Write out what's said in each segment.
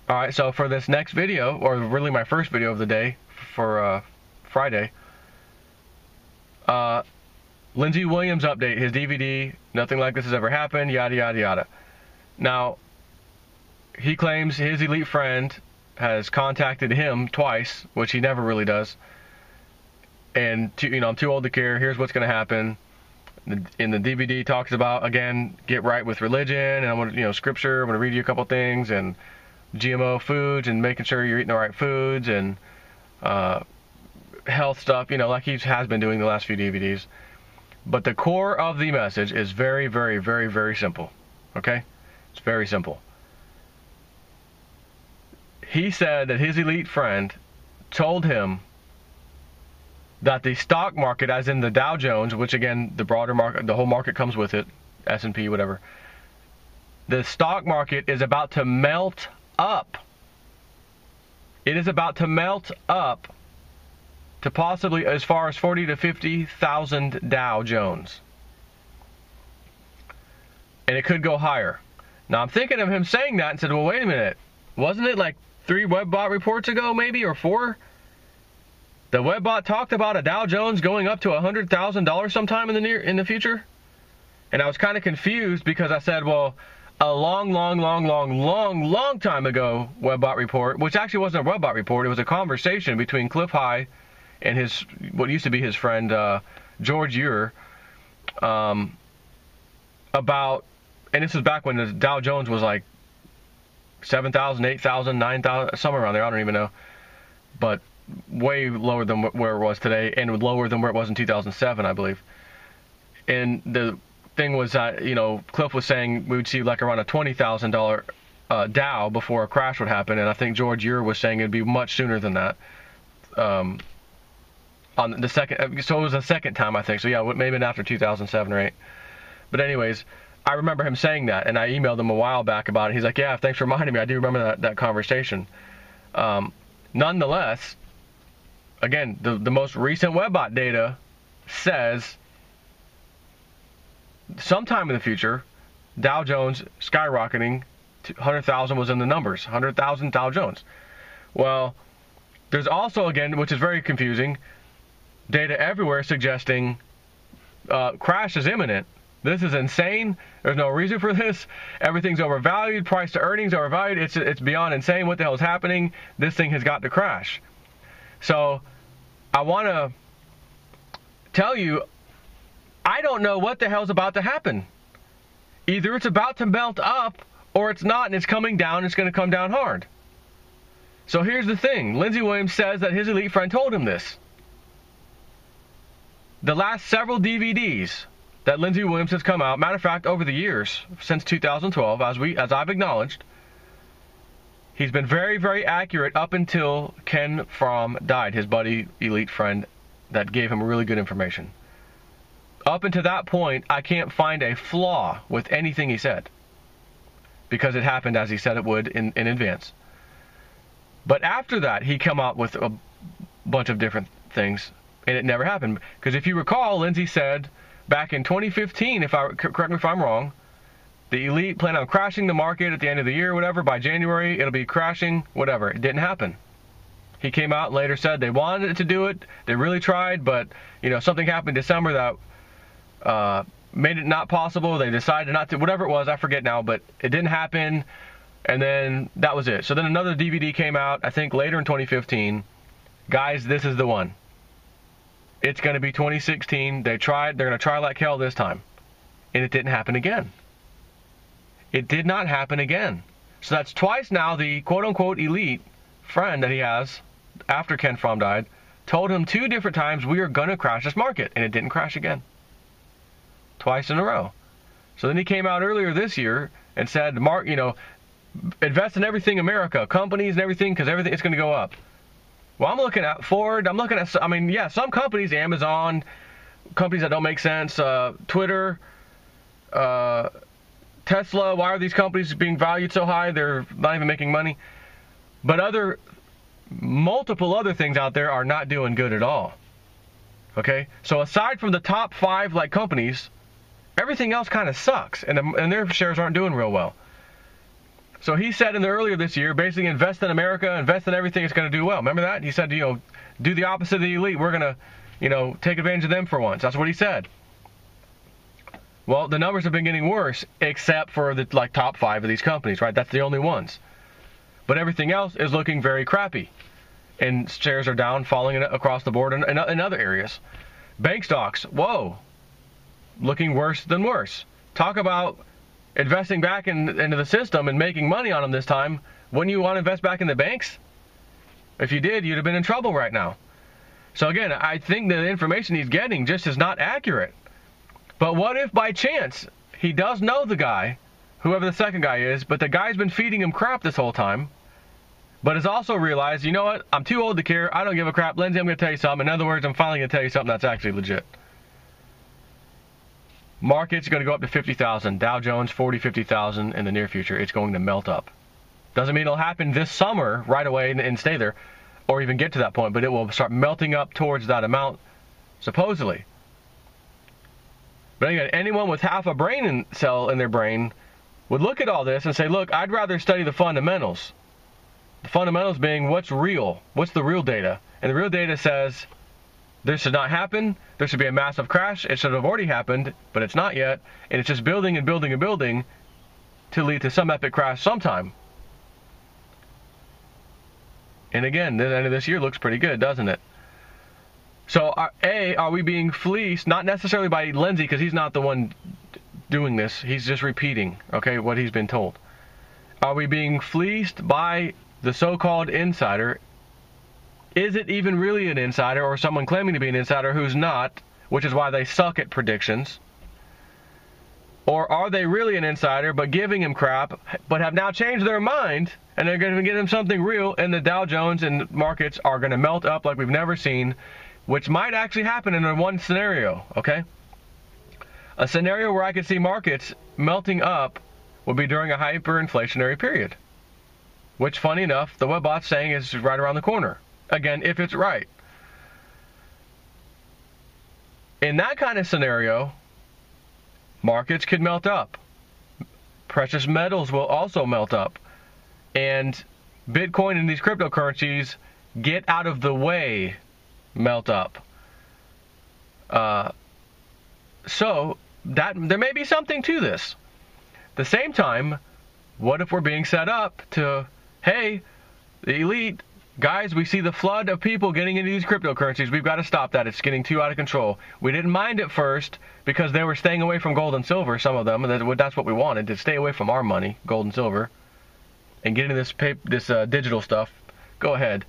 All right, so for this next video, or really my first video of the day for Friday, Lindsey Williams update, his DVD, nothing like this has ever happened, yada, yada, yada. Now, he claims his elite friend has contacted him twice, which he never really does. And, I'm too old to care, here's what's going to happen. In the DVD talks about, again, get right with religion, and I'm going to, scripture, I'm going to read you a couple things, and GMO foods, and making sure you're eating the right foods, and health stuff, like he has been doing the last few DVDs. But the core of the message is very, very, very, very simple. Okay? It's very simple. He said that his elite friend told him that the stock market, as in the Dow Jones, which again, the broader market, the whole market comes with it, S&P, whatever, the stock market is about to melt up. It is about to melt up to possibly as far as 40 to 50,000 Dow Jones. And it could go higher. Now, I'm thinking of him saying that and said, well, wait a minute. Wasn't it like 3 WebBot reports ago, maybe, or 4? The WebBot talked about a Dow Jones going up to $100,000 sometime in the future? And I was kind of confused because I said, well, a long time ago WebBot report, which actually wasn't a WebBot report, it was a conversation between Cliff High and what used to be his friend George Ure about, and this was back when the Dow Jones was like 7,000, 8,000, 9,000, somewhere around there, I don't even know, but way lower than where it was today, and lower than where it was in 2007, I believe. And the thing was that, Cliff was saying we would see like around a $20,000 Dow before a crash would happen, and I think George Ure was saying it'd be much sooner than that. On the second, so it was the second time, I think. So yeah, maybe after 2007 or 8. But anyways, I remember him saying that, and I emailed him a while back about it. He's like, yeah, thanks for reminding me. I do remember that conversation. Nonetheless, again, the most recent WebBot data says sometime in the future, Dow Jones skyrocketing to 100,000 was in the numbers, 100,000 Dow Jones. Well, there's also, again, which is very confusing, data everywhere suggesting crash is imminent. This is insane. There's no reason for this. Everything's overvalued. Price to earnings overvalued. It's beyond insane. What the hell is happening? This thing has got to crash. So I want to tell you, I don't know what the hell's about to happen. Either it's about to melt up or it's not, and it's coming down. It's going to come down hard. So here's the thing. Lindsey Williams says that his elite friend told him this. The last several DVDs that Lindsey Williams has come out, matter of fact, over the years, since 2012, as I've acknowledged, he's been very, very accurate up until Ken Fromm died, his buddy, elite friend, that gave him really good information. Up until that point, I can't find a flaw with anything he said, because it happened as he said it would in advance. But after that, he came out with a bunch of different things, and it never happened. Because if you recall, Lindsey said back in 2015, correct me if I'm wrong, the elite plan on crashing the market at the end of the year, whatever, by January, it'll be crashing, whatever. It didn't happen. He came out and later said they wanted to do it, they really tried, but something happened in December that made it not possible. They decided not to, whatever it was, I forget now, but it didn't happen, and then that was it. So then another DVD came out, I think later in 2015. Guys, this is the one. It's going to be 2016. They're going to try like hell this time. And it didn't happen again. It did not happen again. So that's twice now the quote-unquote elite friend that he has after Ken Fromm died told him 2 different times we are going to crash this market. And it didn't crash again. Twice in a row. So then he came out earlier this year and said, Mark, invest in everything America, companies and everything, because everything it's going to go up. Well, I'm looking at Ford. I'm looking at, some companies, Amazon, companies that don't make sense, Twitter, Tesla. Why are these companies being valued so high? They're not even making money. But multiple other things out there are not doing good at all. Okay? So aside from the top 5 companies, everything else kind of sucks, and their shares aren't doing real well. So he said earlier this year, basically invest in America, invest in everything, it's going to do well. Remember that? He said, do the opposite of the elite. We're going to, take advantage of them for once. That's what he said. Well, the numbers have been getting worse, except for the top 5 of these companies, right? That's the only ones. But everything else is looking very crappy. And shares are down, falling across the board in other areas. Bank stocks, whoa, looking worse than worse. Talk about investing back into the system and making money on them this time. Wouldn't you want to invest back in the banks? If you did, you'd have been in trouble right now. So again, I think the information he's getting just is not accurate. But what if by chance he does know the guy, whoever the second guy is, but the guy's been feeding him crap this whole time, but has also realized, you know what, I'm too old to care, I don't give a crap, Lindsey, I'm going to tell you something. In other words, I'm finally going to tell you something that's actually legit. Market's going to go up to 50,000. Dow Jones, 40, 50,000 in the near future. It's going to melt up. Doesn't mean it'll happen this summer right away and stay there, or even get to that point, but it will start melting up towards that amount, supposedly. But again, anyone with half a brain cell in their brain would look at all this and say, look, I'd rather study the fundamentals. The fundamentals being what's real, what's the real data. And the real data says this should not happen, there should be a massive crash, it should have already happened, but it's not yet, and it's just building and building and building to lead to some epic crash sometime. And again, the end of this year looks pretty good, doesn't it? So, are we being fleeced? Not necessarily by Lindsey, because he's not the one doing this. He's just repeating, okay, what he's been told. Are we being fleeced by the so-called insider? Is it even really an insider, or someone claiming to be an insider who's not, which is why they suck at predictions? Or are they really an insider, but giving him crap, but have now changed their mind, and they're going to give him something real, and the Dow Jones and markets are going to melt up like we've never seen, which might actually happen in one scenario, okay? A scenario where I could see markets melting up would be during a hyperinflationary period, which, funny enough, the Webbot's saying is right around the corner. Again, if it's right. In that kind of scenario, markets could melt up. Precious metals will also melt up. And Bitcoin and these cryptocurrencies get out of the way, melt up. So that there may be something to this. At the same time, what if we're being set up to, hey, the elite, guys, we see the flood of people getting into these cryptocurrencies. We've got to stop that. It's getting too out of control. We didn't mind it first because they were staying away from gold and silver, some of them, and that's what we wanted, to stay away from our money, gold and silver, and get into this digital stuff. Go ahead.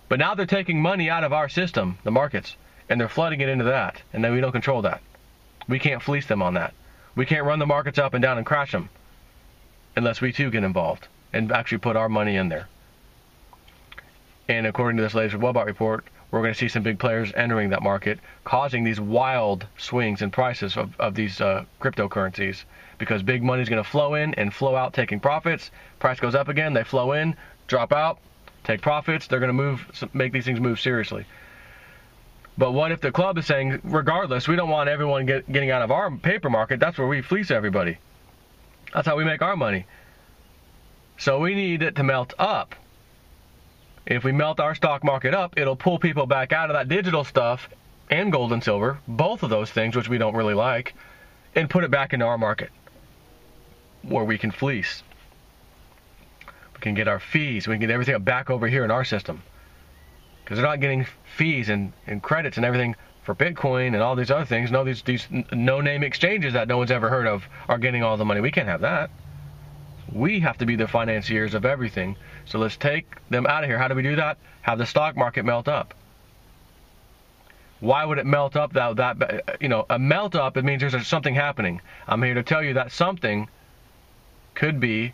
But now they're taking money out of our system, the markets, and they're flooding it into that, and then we don't control that. We can't fleece them on that. We can't run the markets up and down and crash them unless we too get involved and actually put our money in there. And according to this latest Webbot report, we're going to see some big players entering that market, causing these wild swings in prices of these cryptocurrencies, because big money is going to flow in and flow out taking profits. Price goes up again, they flow in, drop out, take profits. They're going to make these things move seriously. But what if the club is saying, regardless, we don't want everyone getting out of our paper market. That's where we fleece everybody. That's how we make our money. So we need it to melt up. If we melt our stock market up, it'll pull people back out of that digital stuff and gold and silver, both of those things, which we don't really like, and put it back into our market where we can fleece. We can get our fees. We can get everything back over here in our system. Because they're not getting fees and credits and everything for Bitcoin and all these other things. No, these no-name exchanges that no one's ever heard of are getting all the money. We can't have that. We have to be the financiers of everything. So let's take them out of here. How do we do that? Have the stock market melt up. Why would it melt up? A melt up, it means there's something happening. I'm here to tell you that something could be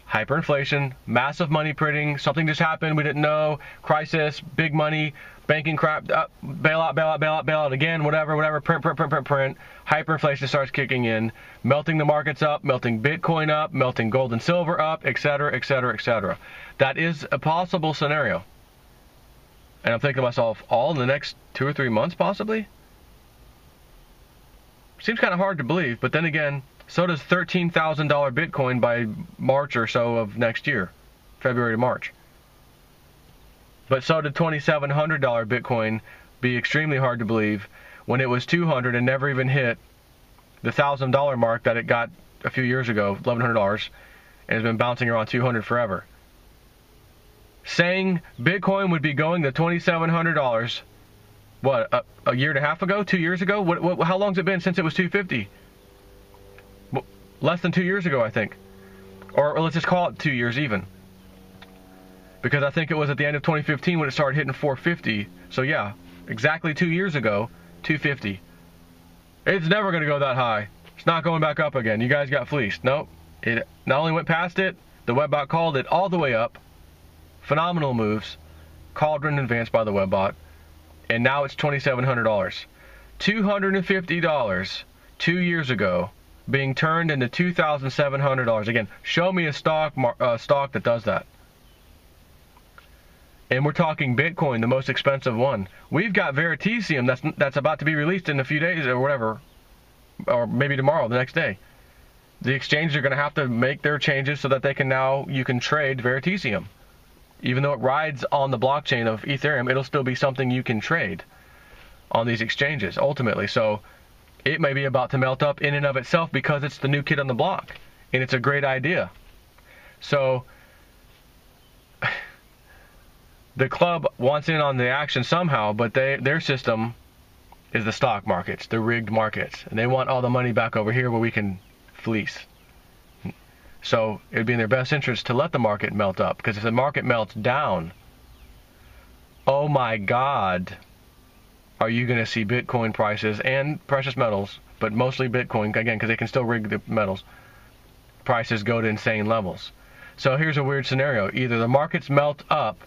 hyperinflation, massive money printing, something just happened, we didn't know, crisis, big money, banking crap, bailout again, whatever, print. Hyperinflation starts kicking in, melting the markets up, melting Bitcoin up, melting gold and silver up, etc., etc., etc. That is a possible scenario. And I'm thinking to myself, all in the next 2 or 3 months, possibly? Seems kind of hard to believe, but then again, So does $13,000 Bitcoin by March or so of next year, February to March. But so did $2,700 Bitcoin be extremely hard to believe when it was $200 and never even hit the $1,000 mark that it got a few years ago, $1,100, and has been bouncing around $200 forever. Saying Bitcoin would be going to $2,700, what, a year and a half ago, 2 years ago? How long has it been since it was $250? Less than 2 years ago, I think. Or let's just call it 2 years even. Because I think it was at the end of 2015 when it started hitting $450. So yeah, exactly 2 years ago, $250. It's never going to go that high. It's not going back up again. You guys got fleeced. Nope. It not only went past it, the webbot called it all the way up. Phenomenal moves. Called in advance by the webbot. And now it's $2,700. $250 2 years ago being turned into $2,700. Again, show me a stock that does that. And we're talking Bitcoin, the most expensive one. We've got Veritasium that's about to be released in a few days or whatever, or maybe tomorrow, the next day. The exchanges are going to have to make their changes so that you can trade Veritasium. Even though it rides on the blockchain of Ethereum, it'll still be something you can trade on these exchanges ultimately. So it may be about to melt up in and of itself because it's the new kid on the block, and it's a great idea. So the club wants in on the action somehow, but their system is the stock markets, the rigged markets, and they want all the money back over here where we can fleece. So it would be in their best interest to let the market melt up, because if the market melts down, oh my God, are you going to see Bitcoin prices and precious metals, but mostly Bitcoin, again, because they can still rig the metals, prices go to insane levels. So here's a weird scenario. Either the markets melt up,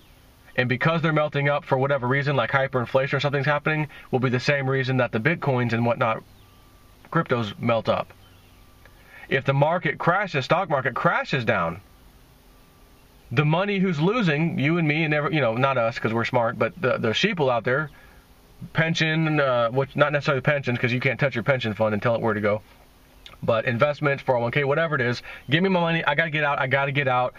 and because they're melting up for whatever reason, like hyperinflation or something's happening, will be the same reason that the Bitcoins and whatnot, cryptos, melt up. If the market crashes, stock market crashes down, the money who's losing, you and me, and not us because we're smart, but the sheeple out there, pension, which not necessarily pensions because you can't touch your pension fund and tell it where to go, but investments, 401k, whatever it is, give me my money, I gotta get out.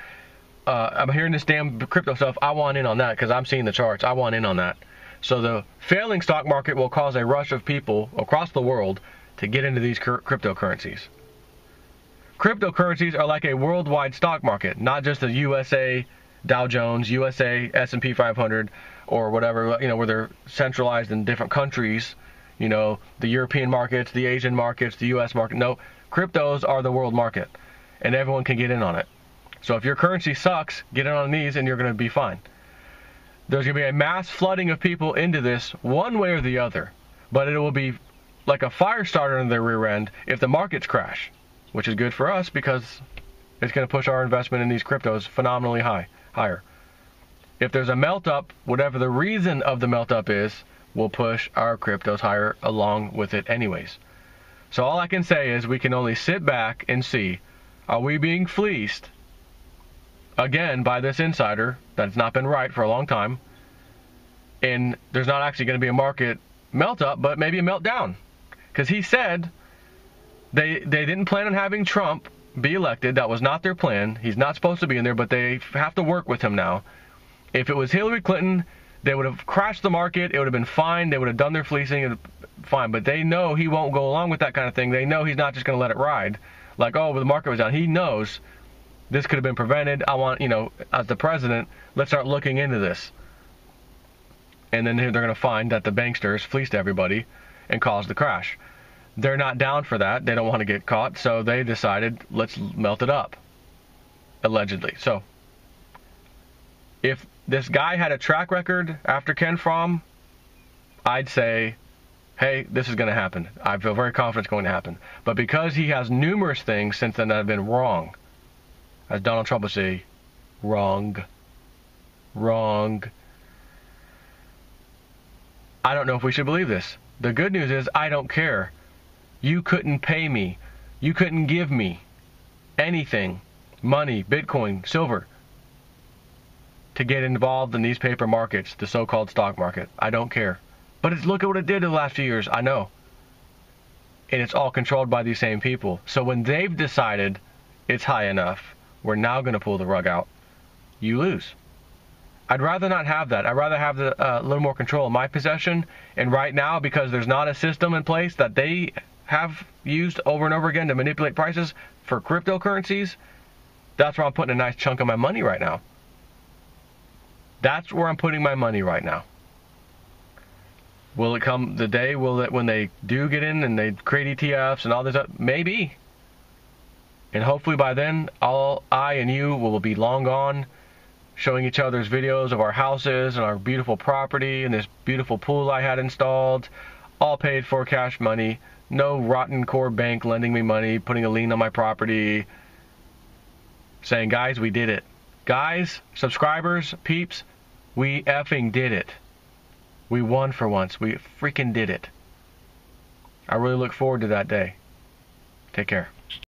I'm hearing this damn crypto stuff, I want in on that because I'm seeing the charts, I want in on that. So the failing stock market will cause a rush of people across the world to get into these cryptocurrencies. Cryptocurrencies are like a worldwide stock market, not just the USA Dow Jones, USA S&P 500, or whatever, where they're centralized in different countries, the European markets, the Asian markets, the US market. No, cryptos are the world market, and everyone can get in on it. So if your currency sucks, get in on these and you're going to be fine. There's going to be a mass flooding of people into this one way or the other, but it will be like a fire starter in their rear end if the markets crash, which is good for us because it's going to push our investment in these cryptos phenomenally higher. If there's a melt up, whatever the reason of the melt up is, will push our cryptos higher along with it anyways. So all I can say is we can only sit back and see, are we being fleeced again by this insider that's not been right for a long time, and there's not actually going to be a market melt up, but maybe a meltdown, because he said they didn't plan on having Trump be elected. That was not their plan. He's not supposed to be in there, but they have to work with him now. If it was Hillary Clinton, they would have crashed the market. It would have been fine. They would have done their fleecing, fine. But they know he won't go along with that kind of thing. They know he's not just going to let it ride. Like, oh, the market was down. He knows this could have been prevented. I want, as the president, let's start looking into this. And then they're going to find that the banksters fleeced everybody and caused the crash. They're not down for that. They don't want to get caught. So they decided, let's melt it up. Allegedly. So if this guy had a track record after Ken Fromm, I'd say, hey, this is going to happen. I feel very confident it's going to happen. But because he has numerous things since then that have been wrong, as Donald Trump would say, wrong. I don't know if we should believe this. The good news is I don't care. You couldn't pay me. You couldn't give me anything, money, Bitcoin, silver, to get involved in these paper markets, the so-called stock market. I don't care. But look at what it did in the last few years. I know. and it's all controlled by these same people. So when they've decided it's high enough, we're now going to pull the rug out, you lose. I'd rather not have that. I'd rather have a little more control in my possession. And right now, because there's not a system in place that they have used over and over again to manipulate prices for cryptocurrencies, that's where I'm putting a nice chunk of my money right now. That's where I'm putting my money right now. Will it come the day when they do get in and they create ETFs and all this stuff? Maybe. And hopefully by then, I and you will be long gone, showing each other's videos of our houses and our beautiful property and this beautiful pool I had installed, all paid for cash money, no rotten core bank lending me money, putting a lien on my property, saying, guys, we did it. Guys, subscribers, peeps, we effing did it. We won for once. We freaking did it. I really look forward to that day. Take care.